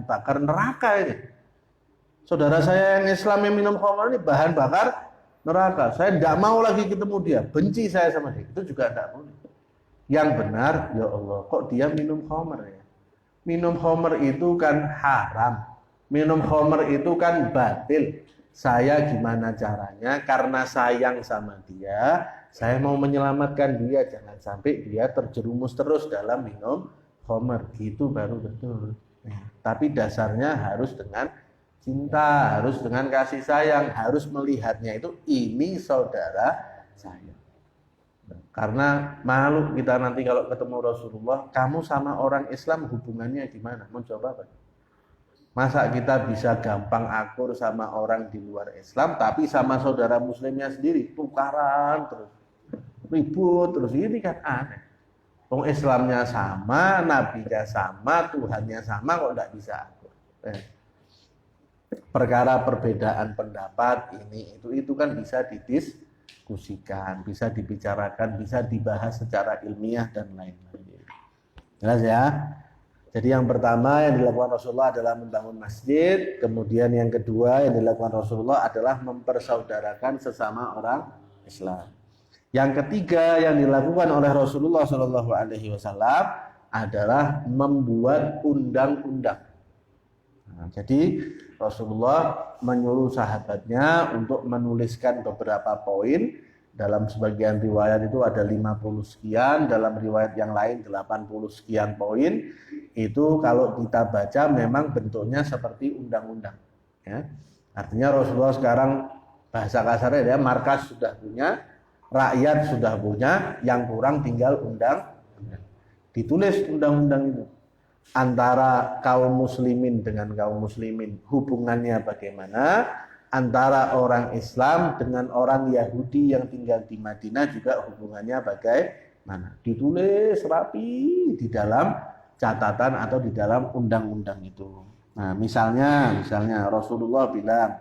bakar neraka ini. Saudara saya yang Islam yang minum khamr ini bahan bakar neraka. Saya tidak mau lagi ketemu dia, benci saya sama dia. Itu juga tidak boleh. Yang benar, ya Allah, kok dia minum khamr ya? Minum khamr itu kan haram. Minum khamr itu kan batil. Saya gimana caranya? Karena sayang sama dia, saya mau menyelamatkan dia, jangan sampai dia terjerumus terus dalam minum khamr. Gitu baru betul. Tapi dasarnya harus dengan cinta, harus dengan kasih sayang, harus melihatnya itu ini saudara saya. Karena malu kita nanti kalau ketemu Rasulullah, kamu sama orang Islam hubungannya gimana? Mau coba apa? Masa kita bisa gampang akur sama orang di luar Islam, tapi sama saudara muslimnya sendiri tukaran terus, ribut terus, ini kan aneh. Wong Islamnya sama, nabinya sama, Tuhannya sama, kok tidak bisa akur. Perkara perbedaan pendapat ini itu kan bisa didiskusikan, bisa dibicarakan, bisa dibahas secara ilmiah dan lain-lain. Jelas ya? Jadi yang pertama yang dilakukan Rasulullah adalah membangun masjid, kemudian yang kedua yang dilakukan Rasulullah adalah mempersaudarakan sesama orang Islam. Yang ketiga yang dilakukan oleh Rasulullah SAW adalah membuat undang-undang. Nah, jadi Rasulullah menyuruh sahabatnya untuk menuliskan beberapa poin. Dalam sebagian riwayat itu ada 50 sekian, dalam riwayat yang lain 80 sekian poin. Itu kalau kita baca memang bentuknya seperti undang-undang. Ya. Artinya Rasulullah sekarang bahasa kasarnya ya, markas sudah punya, rakyat sudah punya, yang kurang tinggal undang-undang. Ditulis undang-undang itu. Antara kaum muslimin dengan kaum muslimin hubungannya bagaimana, antara orang Islam dengan orang Yahudi yang tinggal di Madinah juga hubungannya bagaimana. Ditulis rapi di dalam catatan atau di dalam undang-undang itu. Nah, misalnya Rasulullah bilang,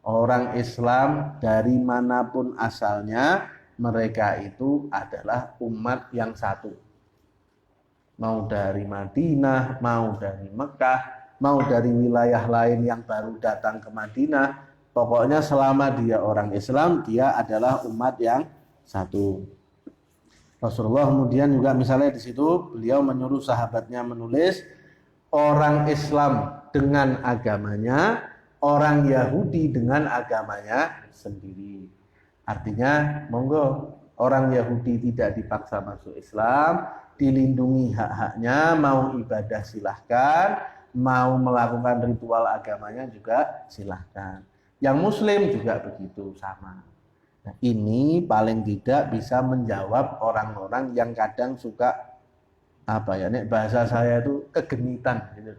orang Islam dari manapun asalnya, mereka itu adalah umat yang satu. Mau dari Madinah, mau dari Mekah, mau dari wilayah lain yang baru datang ke Madinah, pokoknya selama dia orang Islam, dia adalah umat yang satu. Rasulullah kemudian juga misalnya di situ beliau menyuruh sahabatnya menulis orang Islam dengan agamanya, orang Yahudi dengan agamanya sendiri. Artinya monggo orang Yahudi tidak dipaksa masuk Islam, dilindungi hak-haknya, mau ibadah silahkan, mau melakukan ritual agamanya juga silahkan. Yang Muslim juga begitu sama. Nah, ini paling tidak bisa menjawab orang-orang yang kadang suka nek bahasa saya itu kegenitan gitu.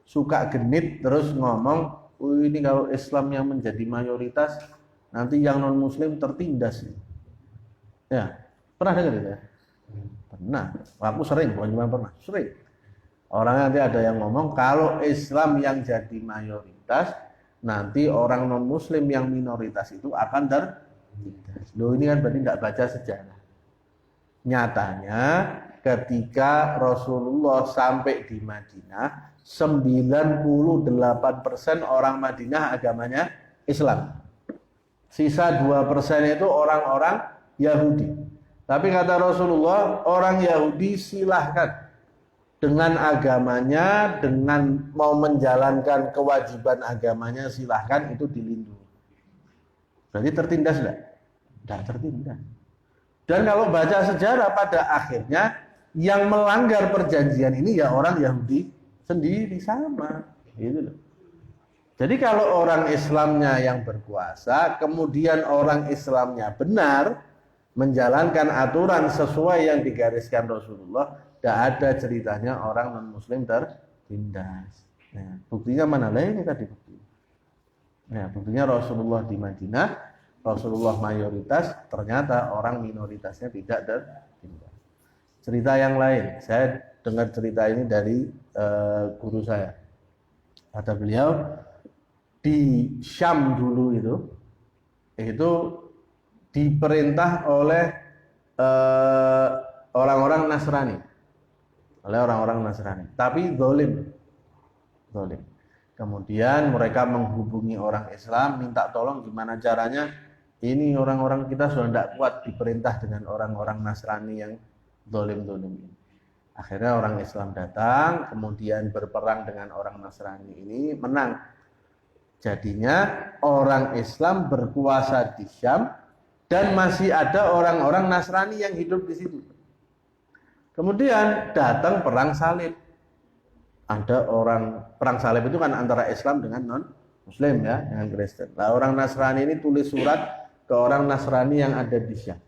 Suka genit terus ngomong, ini kalau Islam yang menjadi mayoritas, nanti yang non Muslim tertindas. Ya, pernah dengar itu ya? Pernah. Aku sering, bukan cuma pernah, sering. Orangnya nanti ada yang ngomong kalau Islam yang jadi mayoritas, nanti orang non Muslim yang minoritas itu akan tertindas. Loh, ini kan berarti tidak baca sejarah. Nyatanya ketika Rasulullah sampai di Madinah, 98% orang Madinah agamanya Islam. Sisa 2% itu orang-orang Yahudi. Tapi kata Rasulullah, orang Yahudi silahkan dengan agamanya, dengan mau menjalankan kewajiban agamanya, silahkan, itu dilindungi. Berarti tertindas enggak? Tidak tertindas. Dan kalau baca sejarah, pada akhirnya yang melanggar perjanjian ini ya orang Yahudi sendiri, sama gitu loh. Jadi kalau orang Islamnya yang berkuasa, kemudian orang Islamnya benar menjalankan aturan sesuai yang digariskan Rasulullah, tidak ada ceritanya orang non-muslim tertindas. Nah, buktinya mana? Lah ini tadi bukti. Nah, buktinya Rasulullah di Madinah, Rasulullah mayoritas, ternyata orang minoritasnya tidak tertindas. Cerita yang lain, saya dengar cerita ini dari guru saya. Kata beliau, di Syam dulu itu diperintah oleh orang-orang Nasrani, tapi zalim. Kemudian mereka menghubungi orang Islam, minta tolong gimana caranya, ini orang-orang kita sudah tidak kuat diperintah dengan orang-orang Nasrani yang zalim ini. Akhirnya orang Islam datang, kemudian berperang dengan orang Nasrani ini, menang. Jadinya orang Islam berkuasa di Syam dan masih ada orang-orang Nasrani yang hidup di situ. Kemudian datang perang salib. Ada orang, perang salib itu kan antara Islam dengan non-Muslim ya, dengan Kristen. Nah, orang Nasrani ini tulis surat ke orang Nasrani yang ada di Syam.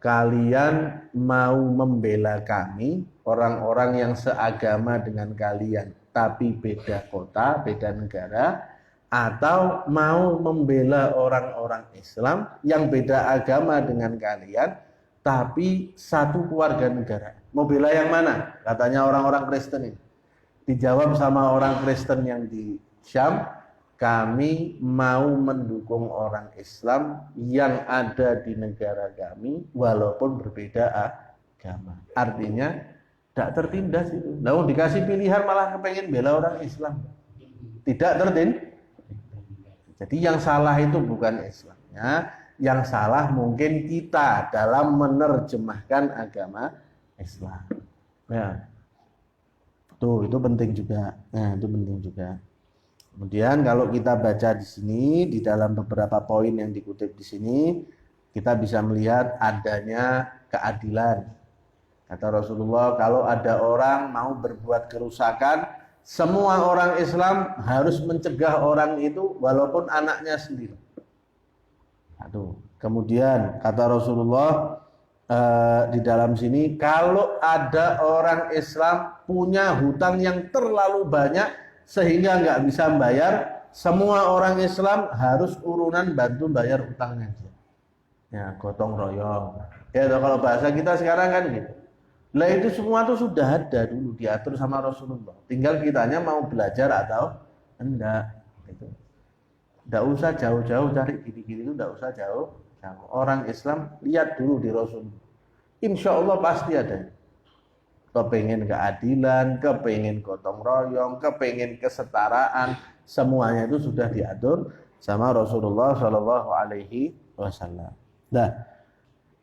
Kalian mau membela kami, orang-orang yang seagama dengan kalian, tapi beda kota, beda negara, atau mau membela orang-orang Islam yang beda agama dengan kalian, tapi satu keluarga negara. Mau bela yang mana? Katanya orang-orang Kristen ini. Dijawab sama orang Kristen yang di Syam, kami mau mendukung orang Islam yang ada di negara kami walaupun berbeda agama. Artinya tidak tertindas itu. Lalu dikasih pilihan malah kepengen bela orang Islam. Tidak tertindas. Jadi yang salah itu bukan Islamnya, yang salah mungkin kita dalam menerjemahkan agama Islam. Ya. Itu penting juga. Nah, itu penting juga. Kemudian kalau kita baca di sini, di dalam beberapa poin yang dikutip di sini, kita bisa melihat adanya keadilan. Kata Rasulullah, kalau ada orang mau berbuat kerusakan, semua orang Islam harus mencegah orang itu walaupun anaknya sendiri. Kemudian kata Rasulullah di dalam sini, kalau ada orang Islam punya hutang yang terlalu banyak sehingga nggak bisa bayar, semua orang Islam harus urunan bantu bayar hutangnya. Ya, gotong royong. Ya, kalau bahasa kita sekarang kan gitu. Lah itu semua tuh sudah ada dulu, diatur sama Rasulullah. Tinggal kitanya mau belajar atau enggak. Gitu. Enggak usah jauh-jauh cari gini-gini itu, enggak usah jauh. Orang Islam lihat dulu di Rasulullah. Insya Allah pasti ada. Kepengen keadilan, kepengen gotong royong, kepengen kesetaraan, semuanya itu sudah diatur sama Rasulullah Shallallahu Alaihi Wasallam. Nah,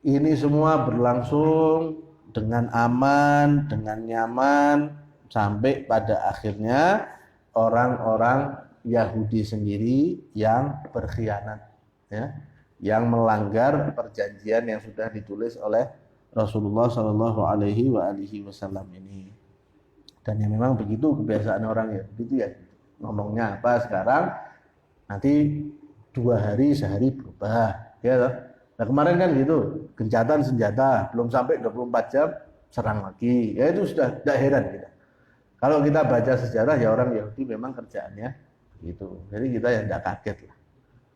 ini semua berlangsung dengan aman, dengan nyaman, sampai pada akhirnya orang-orang Yahudi sendiri yang berkhianat, ya, yang melanggar perjanjian yang sudah ditulis oleh Rasulullah Shallallahu Alaihi Wasallam ini. Dan yang memang begitu kebiasaan orang Yahudi itu ya, ngomongnya apa sekarang, nanti 2 hari sehari berubah, ya toh. Nah kemarin kan gitu, gencatan senjata, belum sampai 24 jam serang lagi. Ya itu sudah tidak heran kita. Kalau kita baca sejarah ya orang Yahudi memang kerjaannya begitu. Jadi kita ya tidak kaget lah.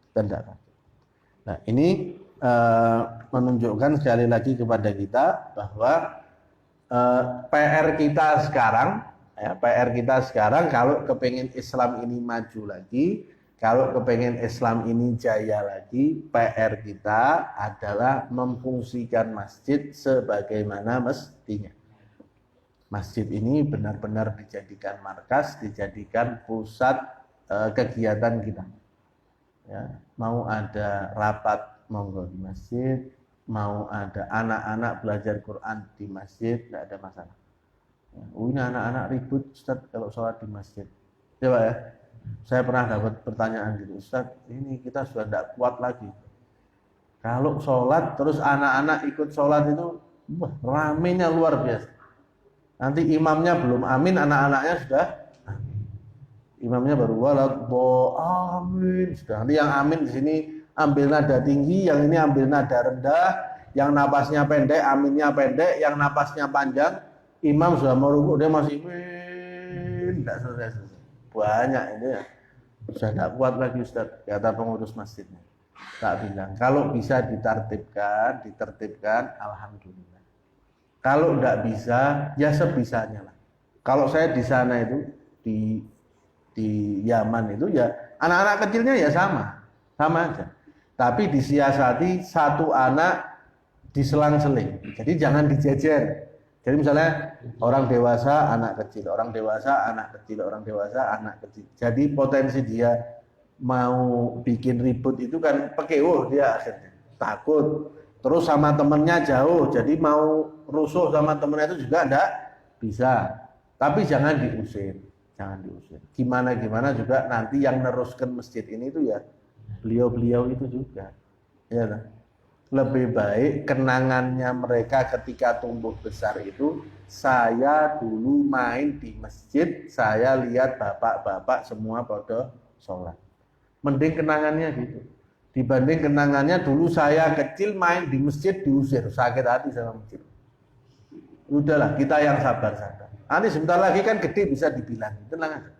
Kita tidak kaget. Nah ini menunjukkan sekali lagi kepada kita bahwa PR kita sekarang kalau kepengen Islam ini maju lagi, kalau kepengen Islam ini jaya lagi, PR kita adalah memfungsikan masjid sebagaimana mestinya. Masjid ini benar-benar dijadikan markas, dijadikan pusat kegiatan kita. Ya, mau ada rapat monggo di masjid, mau ada anak-anak belajar Quran di masjid, tidak ada masalah. Oh, ini anak-anak ribut Ustaz kalau sholat di masjid. Coba ya. Saya pernah dapat pertanyaan gitu, Ustaz, ini kita sudah tidak kuat lagi. Kalau sholat terus anak-anak ikut sholat itu, wah, ramenya luar biasa. Nanti imamnya belum amin, anak-anaknya sudah amin. Imamnya baru amin. Sudah. Nanti yang amin di sini ambil nada tinggi, yang ini ambil nada rendah, yang napasnya pendek, aminnya pendek, yang napasnya panjang, imam sudah mau rukuk, dia masih tidak selesai. Banyak ini ya. Sudah tidak kuat lagi Ustaz, kata pengurus masjidnya. Tak bilang, kalau bisa ditertibkan, alhamdulillah. Kalau tidak bisa, ya sebisanya lah. Kalau saya di sana itu di Yaman itu ya anak-anak kecilnya ya sama aja. Tapi disiasati satu anak diselang-seling. Jadi jangan dijejer. Jadi misalnya orang dewasa, anak kecil, orang dewasa, anak kecil, orang dewasa, anak kecil. Jadi potensi dia mau bikin ribut itu kan pekewuh dia akhirnya. Takut. Terus sama temennya jauh, jadi mau rusuh sama temennya itu juga enggak bisa. Tapi jangan diusir. Gimana juga nanti yang neruskan masjid ini itu ya beliau-beliau itu juga. Ya kan? Lebih baik kenangannya mereka ketika tumbuh besar itu, saya dulu main di masjid, saya lihat bapak-bapak semua pada sholat. Mending kenangannya gitu. Dibanding kenangannya dulu saya kecil main di masjid diusir, sakit hati sama masjid. Udahlah, kita yang sabar-sabar. Nanti sebentar lagi kan gede bisa dibilangi, tenang aja.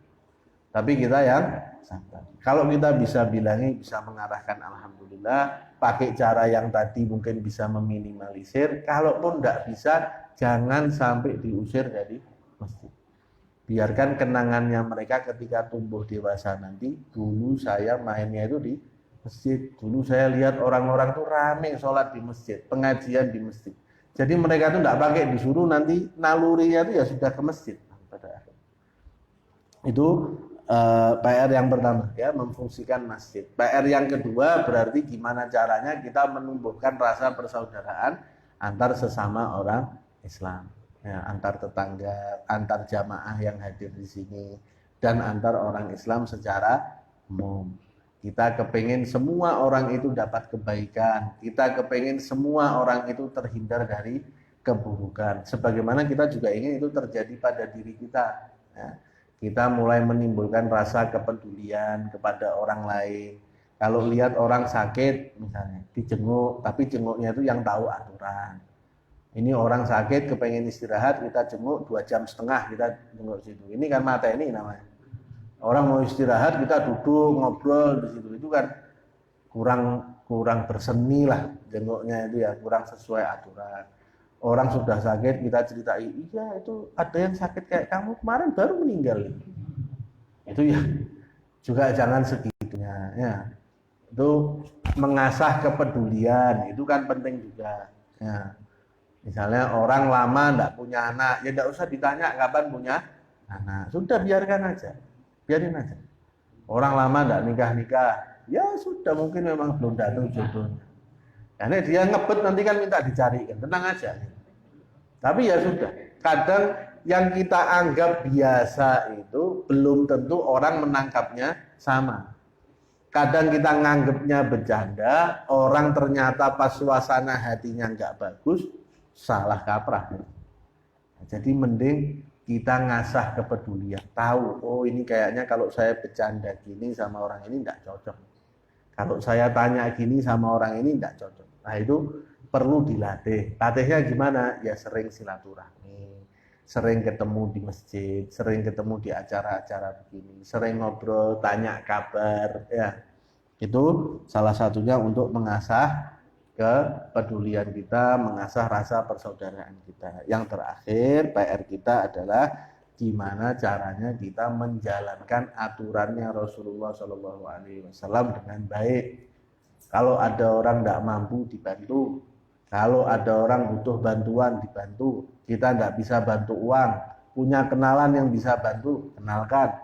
Tapi kita yang sabar. Kalau kita bisa bilangi, bisa mengarahkan, alhamdulillah. Pakai cara yang tadi mungkin bisa meminimalisir. Kalaupun tidak bisa, jangan sampai diusir dari masjid. Biarkan kenangannya mereka ketika tumbuh dewasa nanti. Dulu saya mainnya itu di masjid. Dulu saya lihat orang-orang tuh rame sholat di masjid, pengajian di masjid. Jadi mereka tuh tidak pakai disuruh, nanti nalurinya itu ya sudah ke masjid. Pada akhirnya. Itu PR yang pertama ya, memfungsikan masjid. PR yang kedua berarti gimana caranya kita menumbuhkan rasa persaudaraan antar sesama orang Islam. Ya, antar tetangga, antar jamaah yang hadir di sini, dan antar orang Islam secara umum. Kita kepingin semua orang itu dapat kebaikan. Kita kepingin semua orang itu terhindar dari keburukan. Sebagaimana kita juga ingin itu terjadi pada diri kita. Ya, kita mulai menimbulkan rasa kepedulian kepada orang lain. Kalau lihat orang sakit, misalnya dijenguk, tapi jenguknya itu yang tahu aturan. Ini orang sakit kepengen istirahat, kita jenguk 2,5 jam kita jenguk situ. Ini kan mata ini namanya. Orang mau istirahat kita duduk ngobrol di situ, itu kan kurang berseni lah jenguknya itu ya, kurang sesuai aturan. Orang sudah sakit kita ceritai, iya itu ada yang sakit kayak kamu kemarin baru meninggal. Itu ya juga jangan segitunya ya. Itu mengasah kepedulian, itu kan penting juga ya. Misalnya orang lama tidak punya anak, ya tidak usah ditanya kapan punya anak. Sudah biarin aja. Orang lama tidak nikah, ya sudah mungkin memang belum datang jodohnya. Karena dia ngebet nanti kan minta dicarikan, tenang aja. Tapi ya sudah. Kadang yang kita anggap biasa itu belum tentu orang menangkapnya sama. Kadang kita nganggapnya bercanda, orang ternyata pas suasana hatinya nggak bagus, salah kaprah. Jadi mending kita ngasah kepedulian, tahu oh ini kayaknya kalau saya bercanda gini sama orang ini tidak cocok, kalau saya tanya gini sama orang ini tidak cocok. Nah itu perlu dilatih. Latihnya gimana? Ya sering silaturahmi, sering ketemu di masjid, sering ketemu di acara-acara begini, sering ngobrol, tanya kabar ya. Itu salah satunya untuk mengasah kepedulian kita, mengasah rasa persaudaraan kita. Yang terakhir, PR kita adalah gimana caranya kita menjalankan aturannya Rasulullah SAW dengan baik. Kalau ada orang tidak mampu dibantu, kalau ada orang butuh bantuan dibantu. Kita tidak bisa bantu uang, punya kenalan yang bisa bantu, kenalkan.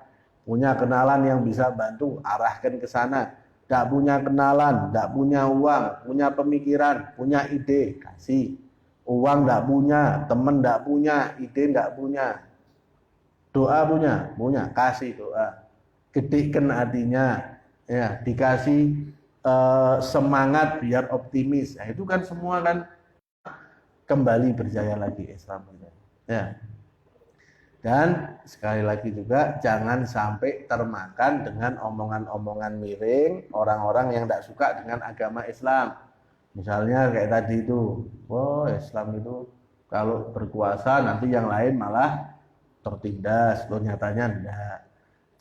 Punya kenalan yang bisa bantu, arahkan ke sana. Tidak punya kenalan, tidak punya uang, punya pemikiran, punya ide, kasih. Uang nggak punya, temen nggak punya, ide nggak punya, doa punya, kasih doa, gedekan hatinya, ya dikasih semangat biar optimis. Nah, itu kan semua kan kembali berjaya lagi Islam kita. Ya. Dan sekali lagi juga jangan sampai termakan dengan omongan-omongan miring orang-orang yang tidak suka dengan agama Islam. Misalnya kayak tadi itu, oh Islam itu kalau berkuasa nanti yang lain malah tertindas. Loh nyatanya enggak.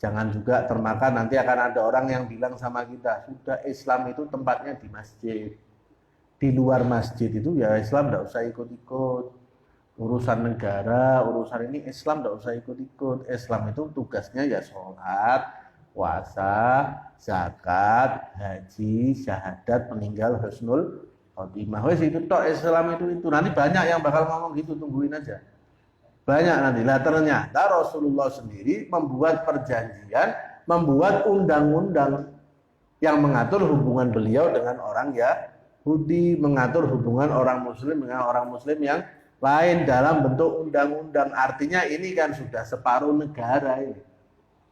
Jangan juga termakan nanti akan ada orang yang bilang sama kita, sudah Islam itu tempatnya di masjid. Di luar masjid itu ya Islam tidak usah ikut-ikut. Urusan negara, urusan ini Islam tidak usah ikut-ikut. Islam itu tugasnya ya sholat, puasa, zakat, haji, syahadat, meninggal husnul khotimah. Wes itu tok Islam itu. Nanti banyak yang bakal ngomong gitu, tungguin aja. Banyak nanti. Lah ternyata Rasulullah sendiri membuat perjanjian, membuat undang-undang yang mengatur hubungan beliau dengan orang Yahudi, mengatur hubungan orang Muslim dengan orang Muslim yang lain dalam bentuk undang-undang. Artinya ini kan sudah separuh negara ini.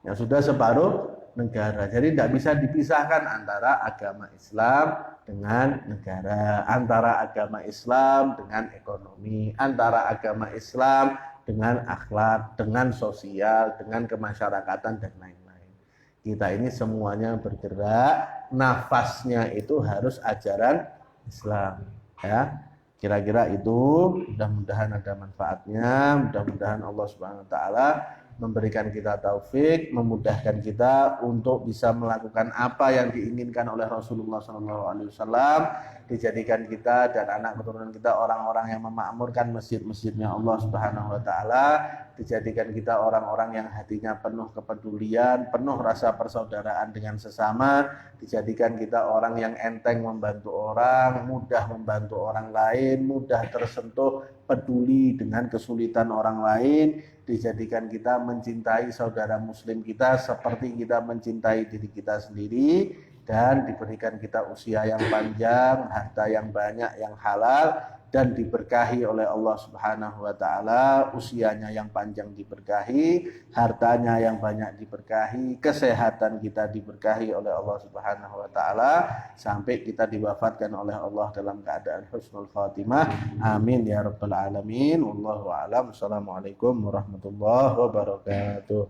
Yang sudah separuh negara. Jadi tidak bisa dipisahkan antara agama Islam dengan negara, antara agama Islam dengan ekonomi, antara agama Islam dengan akhlak, dengan sosial, dengan kemasyarakatan dan lain-lain. Kita ini semuanya bergerak, nafasnya itu harus ajaran Islam, ya. Kira-kira itu, mudah-mudahan ada manfaatnya, mudah-mudahan Allah Subhanahu wa taala memberikan kita taufik, memudahkan kita untuk bisa melakukan apa yang diinginkan oleh Rasulullah SAW, dijadikan kita dan anak keturunan kita orang-orang yang memakmurkan masjid-masjidnya Allah Subhanahu wa taala, dijadikan kita orang-orang yang hatinya penuh kepedulian, penuh rasa persaudaraan dengan sesama, dijadikan kita orang yang enteng membantu orang, mudah membantu orang lain, mudah tersentuh, peduli dengan kesulitan orang lain, dijadikan kita mencintai saudara muslim kita seperti kita mencintai diri kita sendiri, dan diberikan kita usia yang panjang, harta yang banyak, yang halal, dan diberkahi oleh Allah Subhanahu wa taala. Usianya yang panjang diberkahi, hartanya yang banyak diberkahi, kesehatan kita diberkahi oleh Allah Subhanahu wa taala, sampai kita diwafatkan oleh Allah dalam keadaan husnul khatimah. Amin ya rabbal alamin. Wallahu a'lam. Assalamualaikum warahmatullahi wabarakatuh.